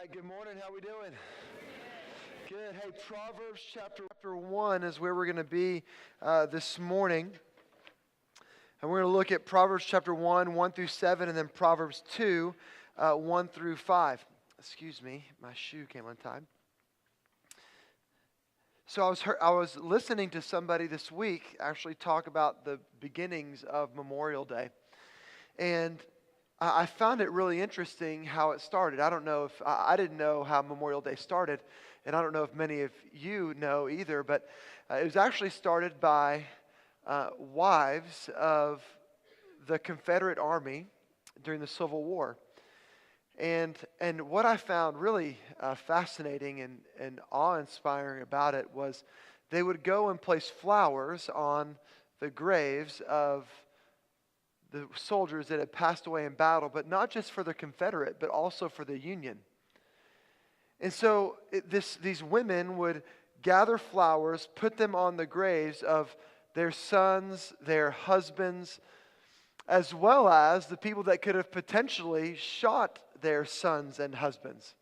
right, good morning. How we doing? Good. Hey, Proverbs chapter 1 is where we're going to be this morning. And we're going to look at Proverbs chapter 1, 1 through 7, and then Proverbs 2, 1 through 5. Excuse me, my shoe came untied. So I was listening to somebody this week actually talk about the beginnings of Memorial Day. And I found it really interesting how it started. I don't know if I didn't know how Memorial Day started, and I don't know if many of you know either, but it was actually started by wives of the Confederate Army during the Civil War. And what I found really fascinating and awe-inspiring about it was they would go and place flowers on the graves of the soldiers that had passed away in battle, but not just for the Confederate, but also for the Union. And so these women would gather flowers, put them on the graves of their sons, their husbands, as well as the people that could have potentially shot their sons and husbands.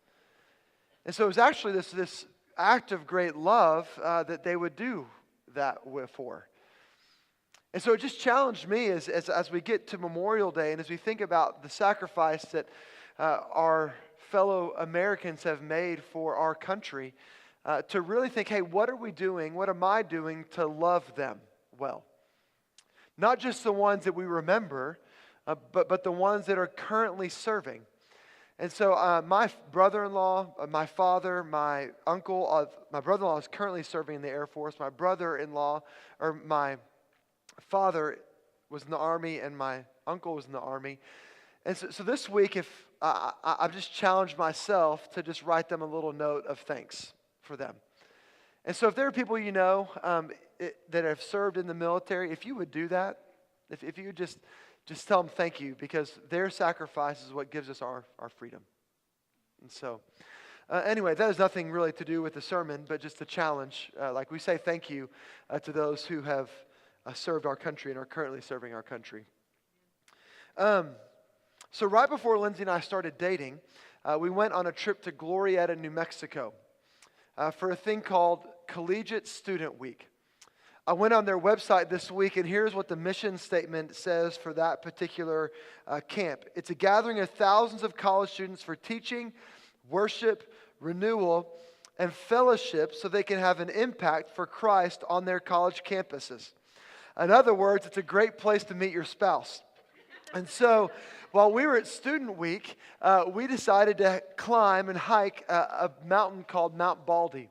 And so it was actually this act of great love that they would do that for. And so it just challenged me as we get to Memorial Day and as we think about the sacrifice that our fellow Americans have made for our country, to really think, hey, what are we doing? What am I doing to love them well? Not just the ones that we remember, but the ones that are currently serving. And so my brother-in-law, my father, my uncle, my brother-in-law is currently serving in the Air Force. My brother-in-law, or my father was in the Army and my uncle was in the Army. And so this week, if I've just challenged myself to just write them a little note of thanks for them. And so if there are people you know that have served in the military, if you would do that, if you would just tell them thank you, because their sacrifice is what gives us our freedom. And so anyway, that has nothing really to do with the sermon, but just a challenge. Like we say thank you to those who have served our country and are currently serving our country. So right before Lindsay and I started dating, we went on a trip to Glorieta, New Mexico, for a thing called Collegiate Student Week. I went on their website this week, and here's what the mission statement says for that particular camp. It's a gathering of thousands of college students for teaching, worship, renewal, and fellowship so they can have an impact for Christ on their college campuses. In other words, it's a great place to meet your spouse. And so, while we were at Student Week, we decided to climb and hike a mountain called Mount Baldy.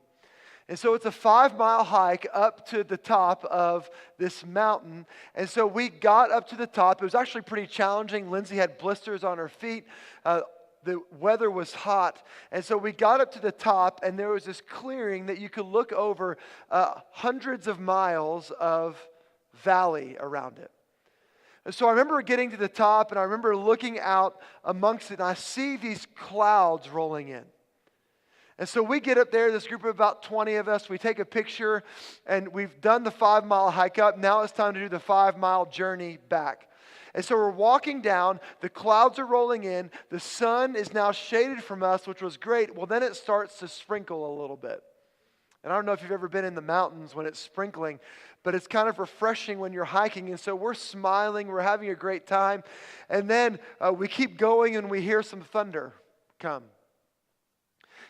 And so it's a 5-mile hike up to the top of this mountain. And so we got up to the top. It was actually pretty challenging. Lindsay had blisters on her feet. The weather was hot. And so we got up to the top, and there was this clearing that you could look over hundreds of miles of valley around it. And so I remember getting to the top, and I remember looking out amongst it, and I see these clouds rolling in. And so we get up there, this group of about 20 of us, we take a picture, and we've done the 5-mile hike up. Now it's time to do the 5-mile journey back. And so we're walking down, the clouds are rolling in, the sun is now shaded from us, which was great. Well, then it starts to sprinkle a little bit. And I don't know if you've ever been in the mountains when it's sprinkling, but it's kind of refreshing when you're hiking. And so we're smiling, we're having a great time. And then we keep going and we hear some thunder come.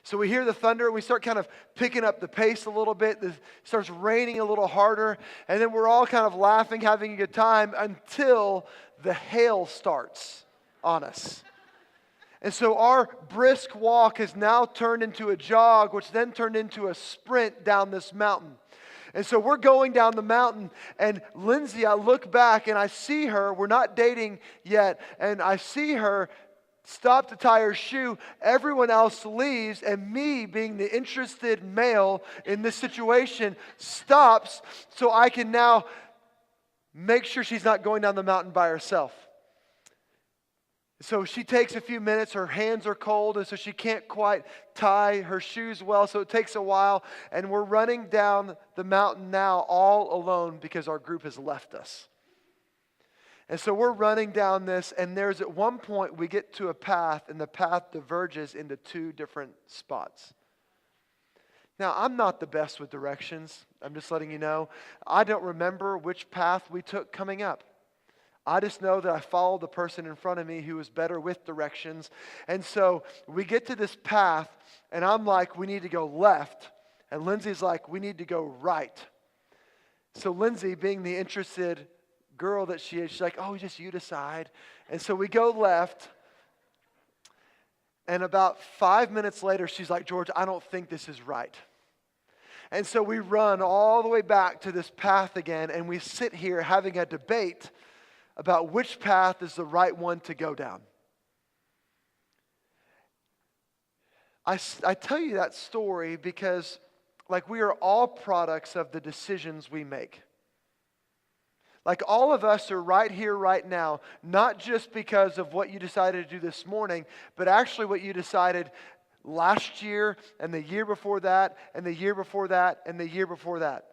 So we hear the thunder and we start kind of picking up the pace a little bit. It starts raining a little harder. And then we're all kind of laughing, having a good time until the hail starts on us. And so our brisk walk has now turned into a jog, which then turned into a sprint down this mountain. And so we're going down the mountain, and Lindsay, I look back and I see her, we're not dating yet, and I see her stop to tie her shoe. Everyone else leaves, and me, being the interested male in this situation, stops so I can now make sure she's not going down the mountain by herself. So she takes a few minutes, her hands are cold, and so she can't quite tie her shoes well, so it takes a while, and we're running down the mountain now all alone because our group has left us. And so we're running down this, and there's at one point we get to a path, and the path diverges into two different spots. Now, I'm not the best with directions. I'm just letting you know. I don't remember which path we took coming up. I just know that I followed the person in front of me who was better with directions. And so we get to this path, and I'm like, we need to go left. And Lindsay's like, we need to go right. So Lindsay, being the interested girl that she is, she's like, oh, just you decide. And so we go left. And about 5 minutes later, she's like, George, I don't think this is right. And so we run all the way back to this path again, and we sit here having a debate about which path is the right one to go down. I tell you that story because, like, we are all products of the decisions we make. Like, all of us are right here, right now, not just because of what you decided to do this morning, but actually what you decided last year, and the year before that, and the year before that, and the year before that.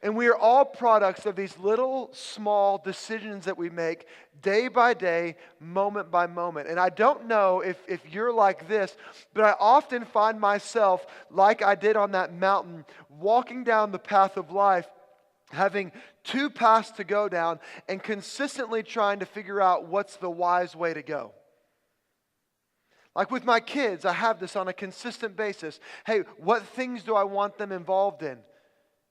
And we are all products of these little, small decisions that we make day by day, moment by moment. And I don't know if you're like this, but I often find myself, like I did on that mountain, walking down the path of life, having two paths to go down, and consistently trying to figure out what's the wise way to go. Like with my kids, I have this on a consistent basis. Hey, what things do I want them involved in?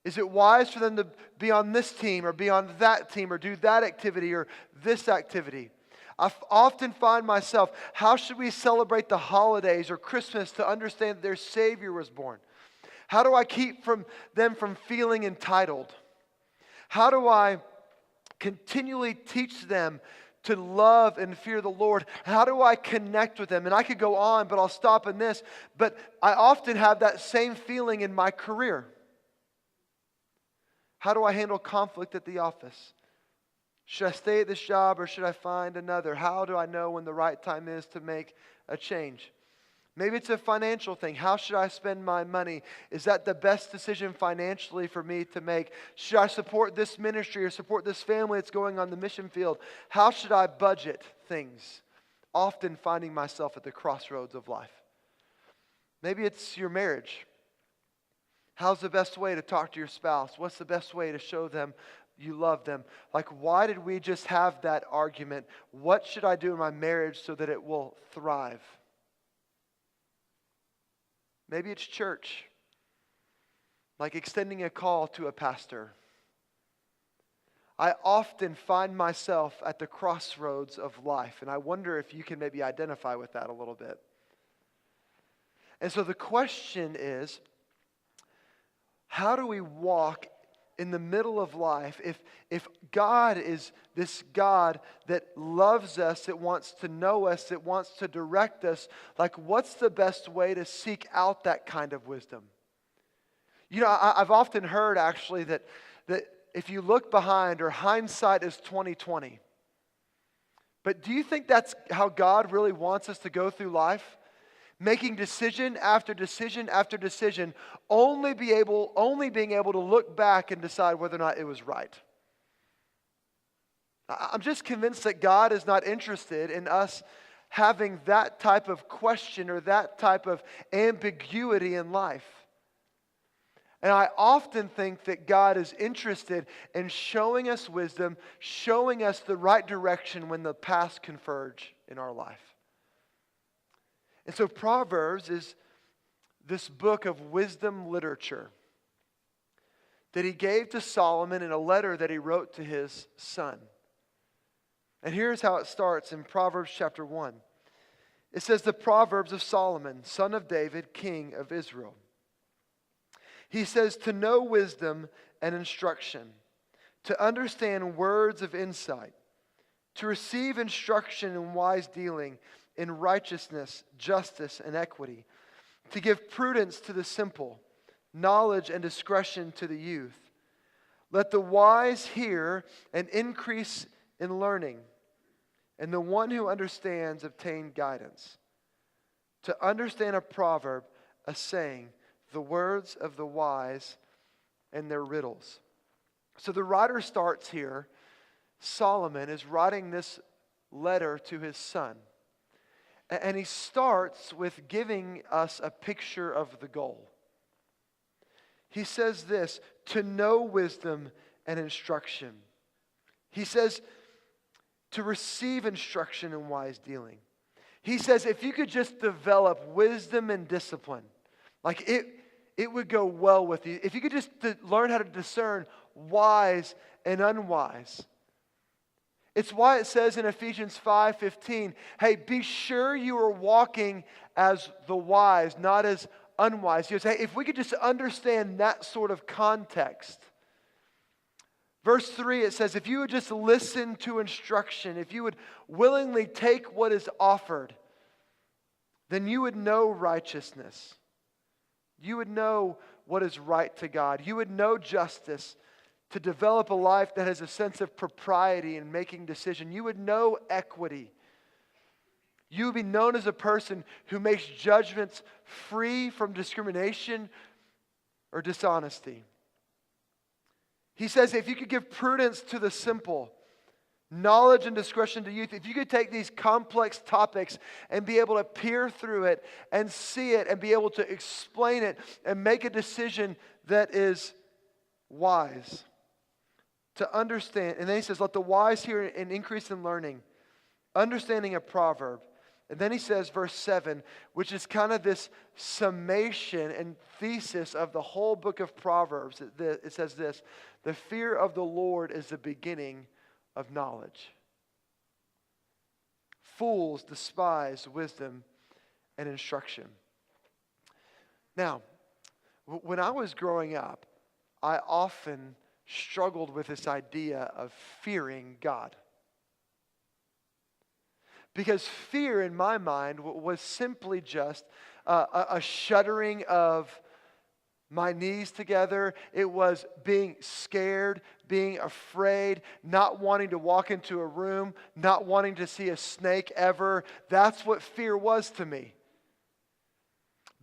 Is it wise for them to be on this team or be on that team or do that activity or this activity? I often find myself, how should we celebrate the holidays or Christmas to understand that their Savior was born? How do I keep them from feeling entitled? How do I continually teach them to love and fear the Lord? How do I connect with them? And I could go on, but I'll stop in this. But I often have that same feeling in my career. How do I handle conflict at the office? Should I stay at this job or should I find another? How do I know when the right time is to make a change? Maybe it's a financial thing. How should I spend my money? Is that the best decision financially for me to make? Should I support this ministry or support this family that's going on the mission field? How should I budget things? Often finding myself at the crossroads of life. Maybe it's your marriage. How's the best way to talk to your spouse? What's the best way to show them you love them? Like, why did we just have that argument? What should I do in my marriage so that it will thrive? Maybe it's church. Like extending a call to a pastor. I often find myself at the crossroads of life, and I wonder if you can maybe identify with that a little bit. And so the question is, how do we walk in the middle of life if God is this God that loves us, that wants to know us, that wants to direct us? Like, what's the best way to seek out that kind of wisdom? You know, I've often heard actually that if you look behind, or hindsight is 20/20. But do you think that's how God really wants us to go through life? Making decision after decision after decision, only being able to look back and decide whether or not it was right. I'm just convinced that God is not interested in us having that type of question or that type of ambiguity in life. And I often think that God is interested in showing us wisdom, showing us the right direction when the paths converge in our life. And so Proverbs is this book of wisdom literature that he gave to Solomon in a letter that he wrote to his son. And here's how it starts in Proverbs chapter 1. It says, the Proverbs of Solomon, son of David, king of Israel. He says, to know wisdom and instruction, to understand words of insight, to receive instruction in wise dealing, in righteousness, justice, and equity, to give prudence to the simple, knowledge and discretion to the youth. Let the wise hear and increase in learning, and the one who understands obtain guidance. To understand a proverb, a saying, the words of the wise and their riddles. So the writer starts here Solomon is writing this letter to his son. And he starts with giving us a picture of the goal. He says this, to know wisdom and instruction. He says to receive instruction in wise dealing. He says if you could just develop wisdom and discipline, like it would go well with you. If you could just learn how to discern wise and unwise. It's why it says in Ephesians 5:15, hey, be sure you are walking as the wise, not as unwise. You say, if we could just understand that sort of context. Verse 3, it says, if you would just listen to instruction, if you would willingly take what is offered, then you would know righteousness. You would know what is right to God. You would know justice, to develop a life that has a sense of propriety in making decisions. You would know equity. You would be known as a person who makes judgments free from discrimination or dishonesty. He says if you could give prudence to the simple, knowledge and discretion to youth, if you could take these complex topics and be able to peer through it and see it and be able to explain it and make a decision that is wise. To understand, and then he says, let the wise hear and increase in learning, understanding a proverb. And then he says, verse 7, which is kind of this summation and thesis of the whole book of Proverbs. It says this, the fear of the Lord is the beginning of knowledge. Fools despise wisdom and instruction. Now, when I was growing up, I often struggled with this idea of fearing God. Because fear in my mind was simply just a shuddering of my knees together. It was being scared, being afraid, not wanting to walk into a room, not wanting to see a snake ever. That's what fear was to me.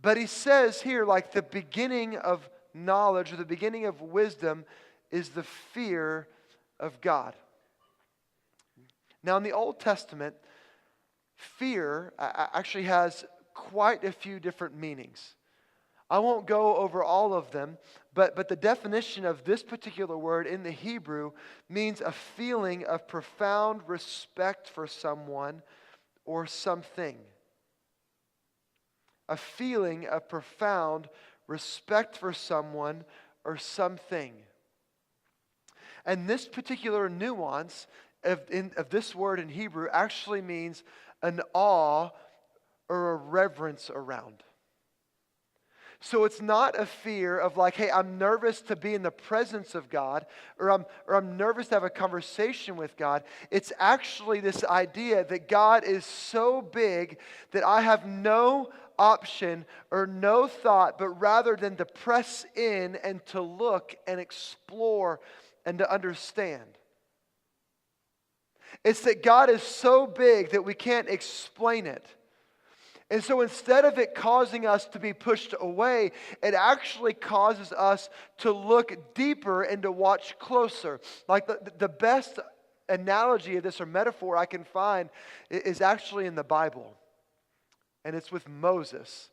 But he says here, like the beginning of knowledge or the beginning of wisdom is the fear of God. Now in the Old Testament, fear actually has quite a few different meanings. I won't go over all of them, but the definition of this particular word in the Hebrew means a feeling of profound respect for someone or something. A feeling of profound respect for someone or something. And this particular nuance of this word in Hebrew actually means an awe or a reverence around. So it's not a fear of like, hey, I'm nervous to be in the presence of God, or I'm nervous to have a conversation with God. It's actually this idea that God is so big that I have no option or no thought, but rather than to press in and to look and explore and to understand. It's that God is so big that we can't explain it. And so instead of it causing us to be pushed away, it actually causes us to look deeper and to watch closer. Like the best analogy of this or metaphor I can find is actually in the Bible. And it's with Moses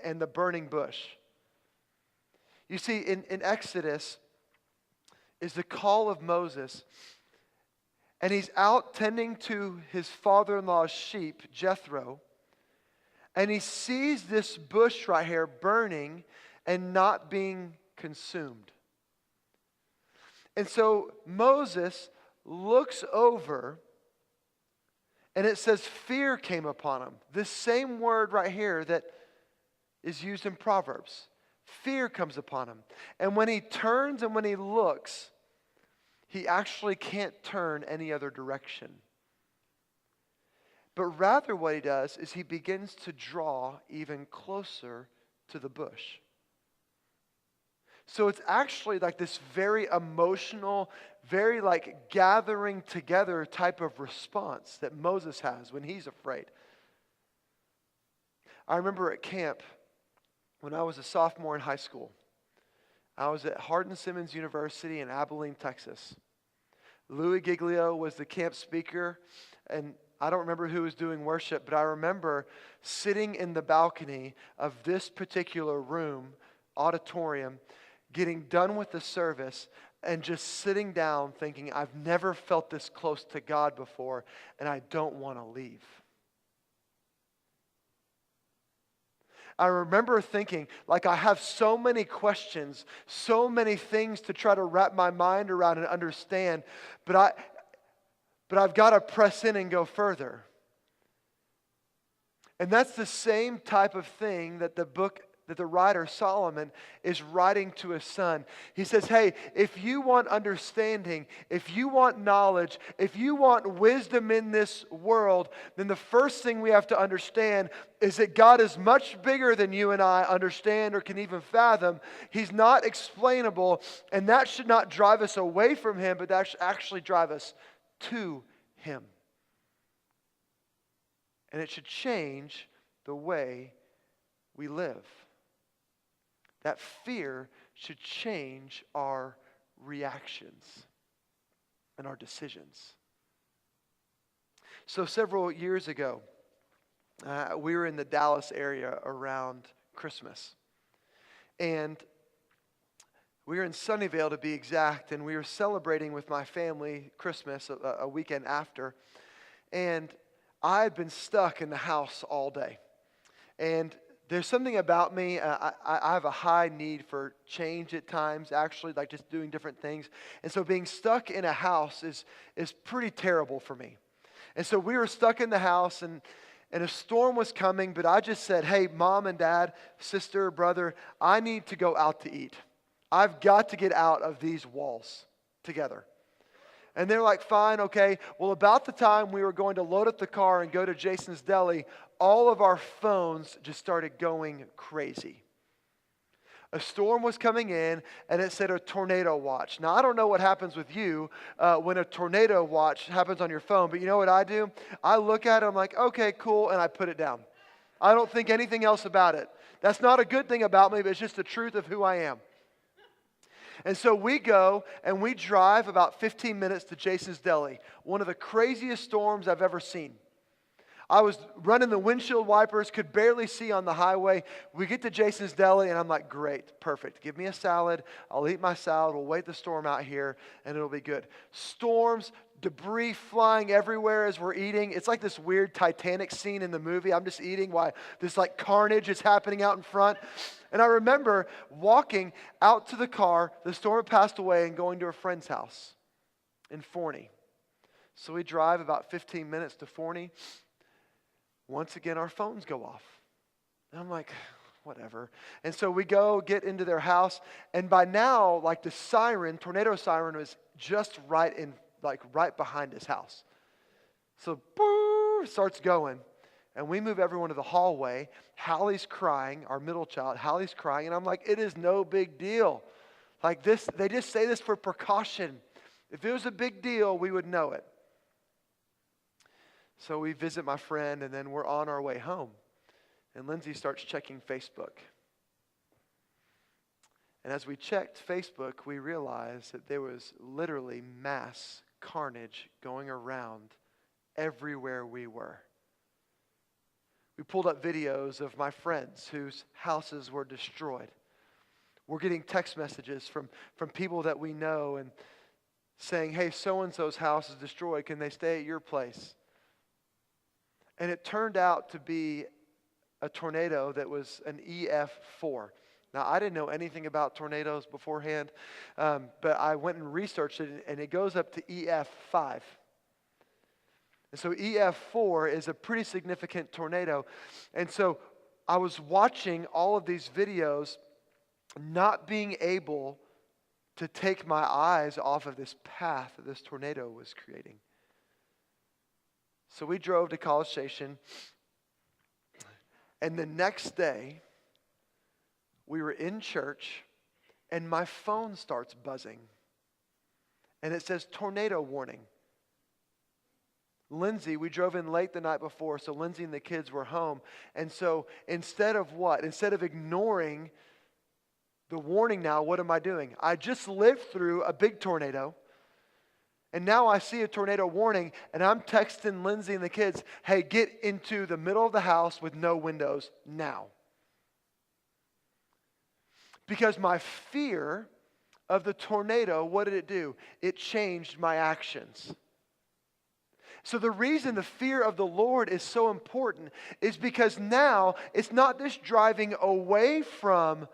and the burning bush. You see, in Exodus is the call of Moses. And he's out tending to his father-in-law's sheep, Jethro. And he sees this bush right here burning and not being consumed. And so Moses looks over, and it says fear came upon him. This same word right here that is used in Proverbs. Fear comes upon him. And when he turns and when he looks, he actually can't turn any other direction. But rather what he does is he begins to draw even closer to the bush. So it's actually like this very emotional, very like gathering together type of response that Moses has when he's afraid. I remember at camp when I was a sophomore in high school. I was at Hardin Simmons University in Abilene, Texas. Louis Giglio was the camp speaker, and I don't remember who was doing worship, but I remember sitting in the balcony of this particular room, auditorium, getting done with the service, and just sitting down thinking, I've never felt this close to God before, and I don't want to leave. I remember thinking, like, I have so many questions, so many things to try to wrap my mind around and understand, but I've got to press in and go further. And that's the same type of thing that the writer Solomon is writing to his son. He says, hey, if you want understanding, if you want knowledge, if you want wisdom in this world, then the first thing we have to understand is that God is much bigger than you and I understand or can even fathom. He's not explainable, and that should not drive us away from Him, but that should actually drive us to Him. And it should change the way we live. That fear should change our reactions and our decisions. So several years ago, we were in the Dallas area around Christmas. And we were in Sunnyvale to be exact, and we were celebrating with my family Christmas a weekend after. And I had been stuck in the house all day. And there's something about me, I have a high need for change at times, actually, like just doing different things. And so being stuck in a house is pretty terrible for me. And so we were stuck in the house, and a storm was coming, but I just said, hey, mom and dad, sister, brother, I need to go out to eat. I've got to get out of these walls together. And they're like, fine, okay. Well, about the time we were going to load up the car and go to Jason's Deli, all of our phones just started going crazy. A storm was coming in, and it said a tornado watch. Now, I don't know what happens with you when a tornado watch happens on your phone, but you know what I do? I look at it, I'm like, okay, cool, and I put it down. I don't think anything else about it. That's not a good thing about me, but it's just the truth of who I am. And so we go and we drive about 15 minutes to Jason's Deli, one of the craziest storms I've ever seen. I was running the windshield wipers, could barely see on the highway. We get to Jason's Deli, and I'm like, great, perfect. Give me a salad. I'll eat my salad. We'll wait the storm out here, and it'll be good. Storms, debris flying everywhere as we're eating. It's like this weird Titanic scene in the movie. I'm just eating while this like carnage is happening out in front. And I remember walking out to the car. The storm had passed away, and going to a friend's house in Forney. So we drive about 15 minutes to Forney. Once again, our phones go off. And I'm like, whatever. And so we go get into their house. And by now, like the siren, tornado siren was just right behind his house. So, boo, starts going. And we move everyone to the hallway. Hallie's crying, our middle child. Hallie's crying. And I'm like, it is no big deal. Like this, they just say this for precaution. If it was a big deal, we would know it. So we visit my friend, and then we're on our way home. And Lindsay starts checking Facebook. And as we checked Facebook, we realized that there was literally mass carnage going around everywhere we were. We pulled up videos of my friends whose houses were destroyed. We're getting text messages from people that we know and saying, hey, so-and-so's house is destroyed. Can they stay at your place? And it turned out to be a tornado that was an EF4. Now, I didn't know anything about tornadoes beforehand, but I went and researched it, and it goes up to EF5. And so EF4 is a pretty significant tornado. And so I was watching all of these videos, not being able to take my eyes off of this path that this tornado was creating. So we drove to College Station, and the next day, we were in church, and my phone starts buzzing, and it says tornado warning. Lindsay, we drove in late the night before, so Lindsay and the kids were home, and so instead of ignoring the warning now, what am I doing? I just lived through a big tornado. And now I see a tornado warning, and I'm texting Lindsay and the kids, hey, get into the middle of the house with no windows now. Because my fear of the tornado, what did it do? It changed my actions. So the reason the fear of the Lord is so important is because now it's not this driving away from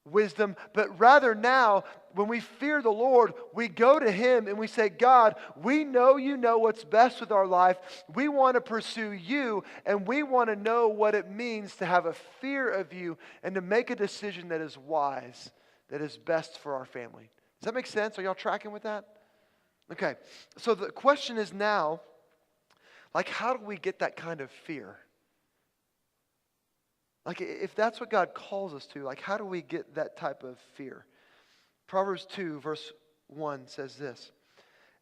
wisdom, but rather now when we fear the Lord, we go to Him and we say, God, we know you know what's best with our life. We want to pursue you, and we want to know what it means to have a fear of you and to make a decision that is wise, that is best for our family. Does that make sense? Are y'all tracking with that? Okay, so the question is now, like, how do we get that kind of fear? Like, if that's what God calls us to, like, how do we get that type of fear? Proverbs 2, verse 1 says this.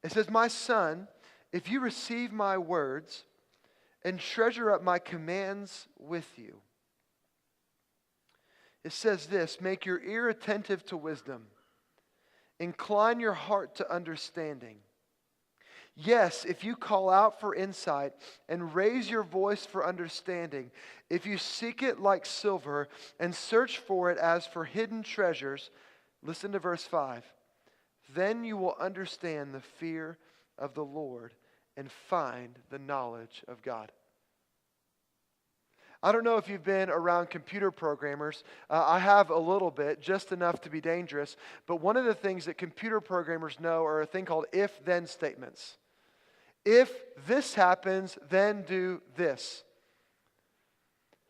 It says, my son, if you receive my words and treasure up my commands with you. It says this, make your ear attentive to wisdom. Incline your heart to understanding. Yes, if you call out for insight and raise your voice for understanding, if you seek it like silver and search for it as for hidden treasures, listen to verse 5, then you will understand the fear of the Lord and find the knowledge of God. I don't know if you've been around computer programmers. I have a little bit, just enough to be dangerous. But one of the things that computer programmers know are a thing called if-then statements. If this happens, then do this.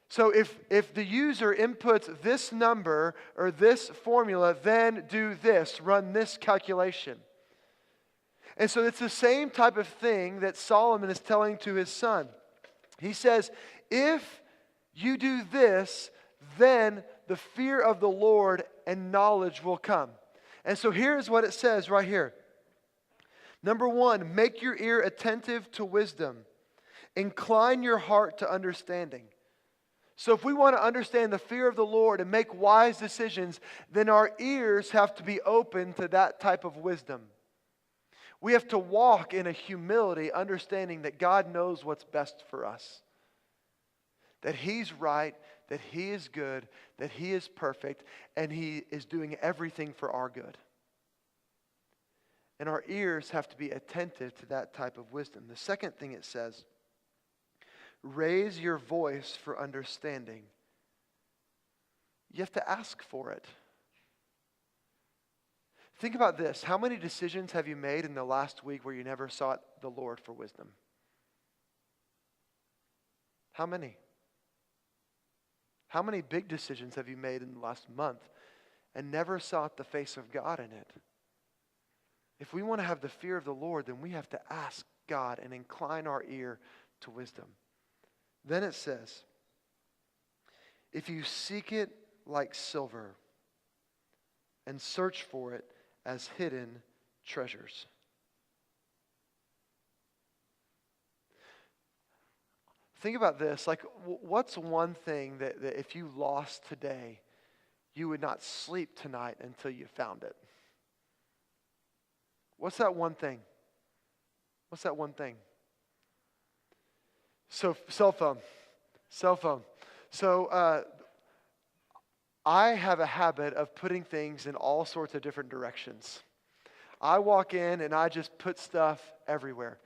So if the user inputs this number or this formula, then do this, run this calculation. And so it's the same type of thing that Solomon is telling to his son. He says, if you do this, then the fear of the Lord and knowledge will come. And so here's what it says right here. Number 1, make your ear attentive to wisdom. Incline your heart to understanding. So if we want to understand the fear of the Lord and make wise decisions, then our ears have to be open to that type of wisdom. We have to walk in a humility, understanding that God knows what's best for us. That He's right, that He is good, that He is perfect, and He is doing everything for our good. And our ears have to be attentive to that type of wisdom. The second thing it says, raise your voice for understanding. You have to ask for it. Think about this. How many decisions have you made in the last week where you never sought the Lord for wisdom? How many? How many big decisions have you made in the last month and never sought the face of God in it? If we want to have the fear of the Lord, then we have to ask God and incline our ear to wisdom. Then it says, if you seek it like silver and search for it as hidden treasures. Think about this. Like, what's one thing that if you lost today, you would not sleep tonight until you found it? What's that one thing? What's that one thing? So, cell phone. So, I have a habit of putting things in all sorts of different directions. I walk in and I just put stuff everywhere.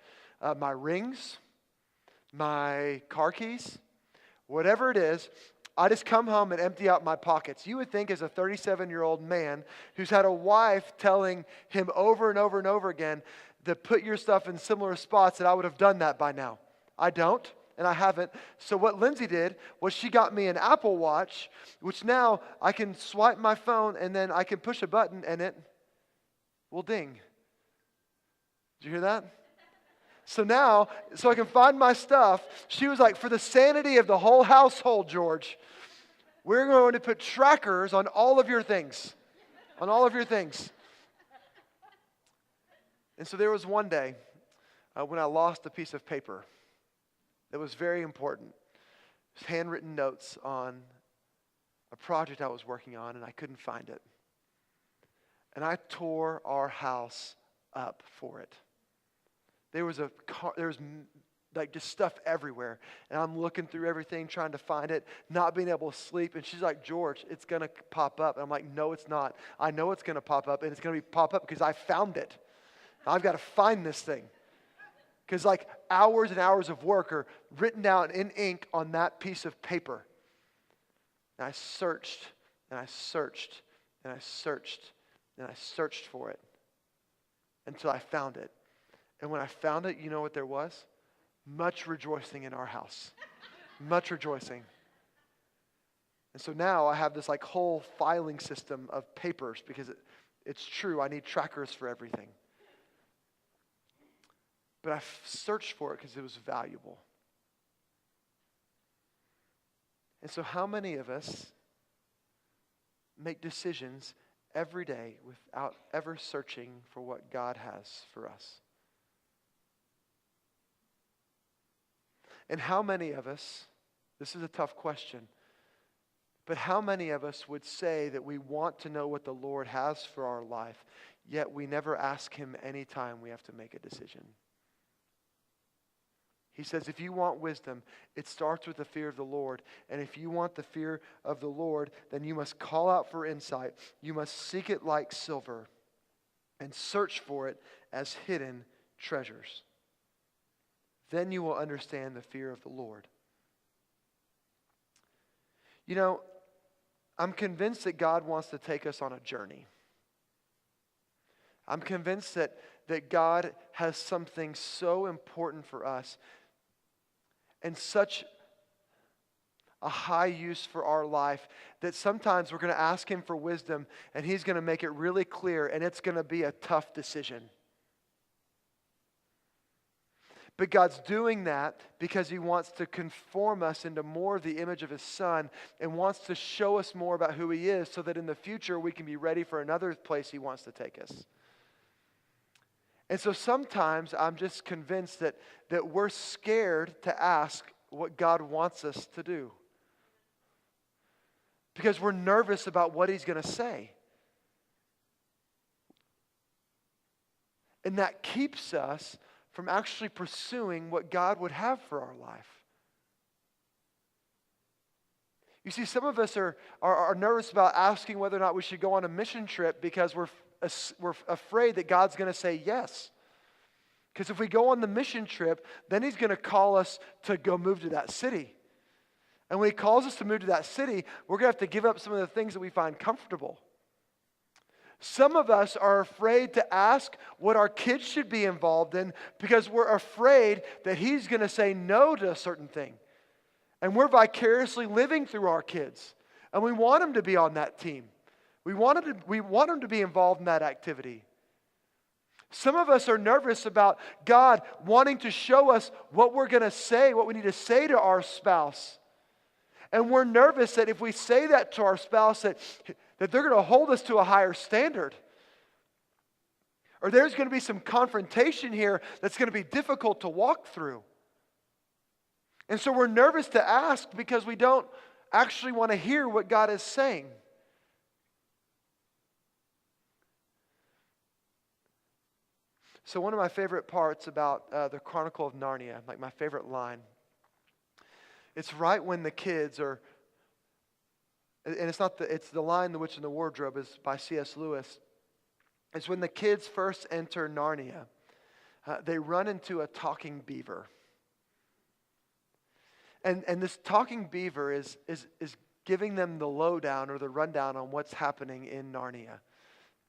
My rings, my car keys, whatever it is, I just come home and empty out my pockets. You would think as a 37-year-old man who's had a wife telling him over and over and over again to put your stuff in similar spots that I would have done that by now. I don't, and I haven't. So what Lindsay did was she got me an Apple Watch, which now I can swipe my phone and then I can push a button and it will ding. Did you hear that? So now, so I can find my stuff, she was like, for the sanity of the whole household, George, we're going to put trackers on all of your things. On all of your things. And so there was one day when I lost a piece of paper that was very important. It was handwritten notes on a project I was working on, and I couldn't find it. And I tore our house up for it. There was like just stuff everywhere. And I'm looking through everything, trying to find it, not being able to sleep. And she's like, George, it's going to pop up. And I'm like, no, it's not. I know it's going to pop up, and it's going to pop up because I found it. I've got to find this thing. Because like hours and hours of work are written down in ink on that piece of paper. And I searched, and I searched, and I searched, and I searched for it until I found it. And when I found it, you know what there was? Much rejoicing in our house. Much rejoicing. And so now I have this like whole filing system of papers because it's true. I need trackers for everything. But I searched for it because it was valuable. And so how many of us make decisions every day without ever searching for what God has for us? And how many of us, this is a tough question, but how many of us would say that we want to know what the Lord has for our life, yet we never ask Him any time we have to make a decision? He says, if you want wisdom, it starts with the fear of the Lord. And if you want the fear of the Lord, then you must call out for insight. You must seek it like silver and search for it as hidden treasures. Then you will understand the fear of the Lord. You know, I'm convinced that God wants to take us on a journey. I'm convinced that God has something so important for us and such a high use for our life that sometimes we're going to ask Him for wisdom and He's going to make it really clear, and it's going to be a tough decision. But God's doing that because He wants to conform us into more of the image of His Son and wants to show us more about who He is so that in the future we can be ready for another place He wants to take us. And so sometimes I'm just convinced that we're scared to ask what God wants us to do because we're nervous about what He's going to say. And that keeps us from actually pursuing what God would have for our life. You see, some of us are nervous about asking whether or not we should go on a mission trip because we're afraid that God's going to say yes. Because if we go on the mission trip, then He's going to call us to go move to that city. And when He calls us to move to that city, we're going to have to give up some of the things that we find comfortable. Some of us are afraid to ask what our kids should be involved in because we're afraid that He's going to say no to a certain thing. And we're vicariously living through our kids. And we want them to be on that team. We want them to be involved in that activity. Some of us are nervous about God wanting to show us what we're going to say, what we need to say to our spouse. And we're nervous that if we say that to our spouse, that they're going to hold us to a higher standard. Or there's going to be some confrontation here that's going to be difficult to walk through. And so we're nervous to ask because we don't actually want to hear what God is saying. So one of my favorite parts about the Chronicle of Narnia, like my favorite line, it's right when the kids are, and it's the line, The Witch and the Wardrobe is by C.S. Lewis. It's when the kids first enter Narnia, they run into a talking beaver. And this talking beaver is giving them the lowdown or the rundown on what's happening in Narnia.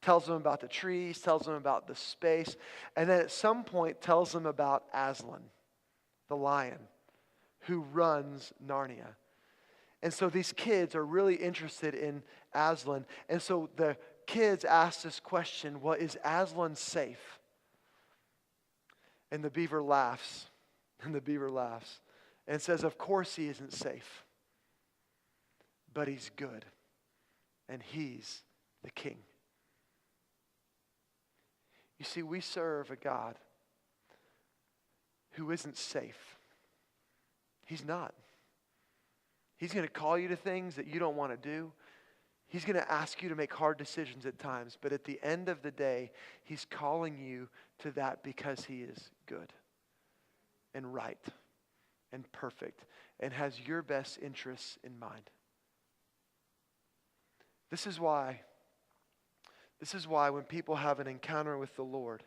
Tells them about the trees, tells them about the space, and then at some point tells them about Aslan, the lion, who runs Narnia. And so these kids are really interested in Aslan. And so the kids ask this question, well, is Aslan safe? And the beaver laughs. And the beaver laughs. And says, of course he isn't safe. But he's good. And he's the king. You see, we serve a God who isn't safe. He's not. He's going to call you to things that you don't want to do. He's going to ask you to make hard decisions at times, but at the end of the day, He's calling you to that because He is good and right and perfect and has your best interests in mind. This is why when people have an encounter with the Lord,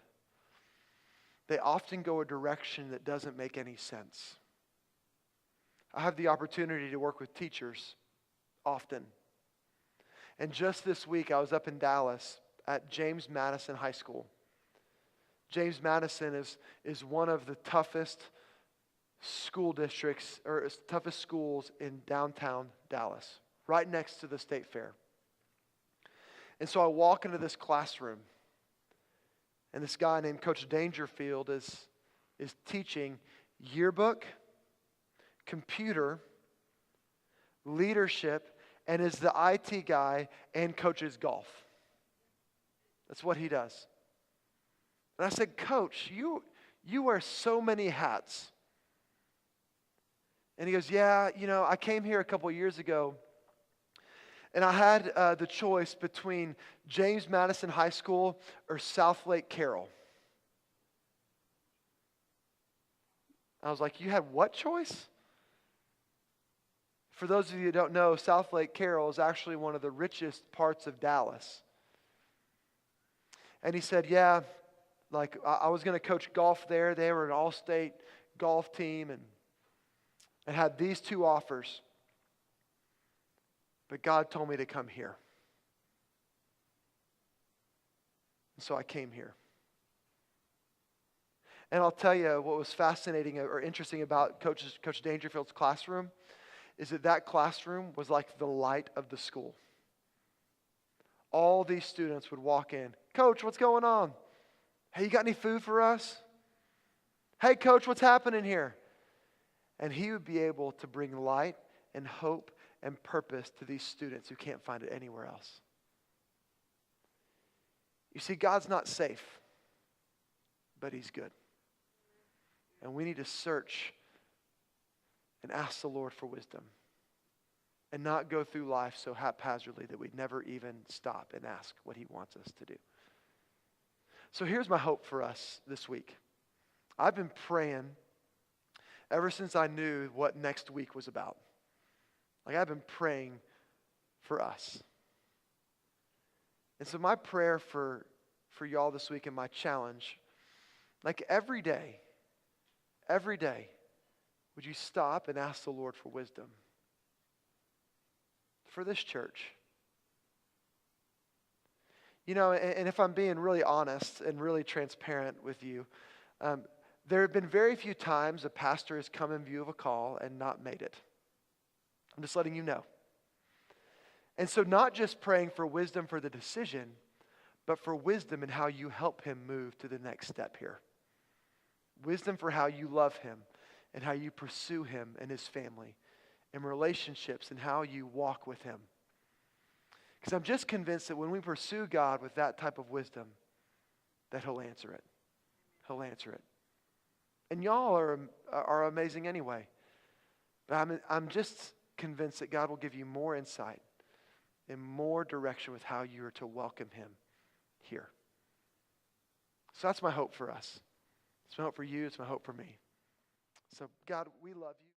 they often go a direction that doesn't make any sense. I have the opportunity to work with teachers often. And just this week, I was up in Dallas at James Madison High School. James Madison is one of the toughest school districts, or toughest schools in downtown Dallas, right next to the State Fair. And so I walk into this classroom, and this guy named Coach Dangerfield is teaching yearbook, computer, leadership, and is the IT guy and coaches golf. That's what he does. And I said, Coach, you wear so many hats. And he goes, yeah, I came here a couple years ago, and I had the choice between James Madison High School or South Lake Carroll. I was like, you had what choice? For those of you who don't know, South Lake Carroll is actually one of the richest parts of Dallas. And he said, yeah, like I was going to coach golf there. They were an all-state golf team and had these two offers. But God told me to come here. And so I came here. And I'll tell you what was fascinating or interesting about Coach Dangerfield's classroom is that classroom was like the light of the school. All these students would walk in. Coach, what's going on? Hey, you got any food for us? Hey, Coach, what's happening here? And he would be able to bring light and hope and purpose to these students who can't find it anywhere else. You see, God's not safe, but He's good. And we need to search and ask the Lord for wisdom and not go through life so haphazardly that we never even stop and ask what He wants us to do. So here's my hope for us this week. I've been praying ever since I knew what next week was about. Like, I've been praying for us. And so my prayer for y'all this week and my challenge, like every day, would you stop and ask the Lord for wisdom for this church? And if I'm being really honest and really transparent with you, there have been very few times a pastor has come in view of a call and not made it. I'm just letting you know. And so not just praying for wisdom for the decision, but for wisdom in how you help him move to the next step here. Wisdom for how you love him and how you pursue him and his family and relationships and how you walk with him. Because I'm just convinced that when we pursue God with that type of wisdom, that He'll answer it. He'll answer it. And y'all are amazing anyway. But I'm just convinced that God will give you more insight and more direction with how you are to welcome Him here. So that's my hope for us. It's my hope for you. It's my hope for me. So God, we love you.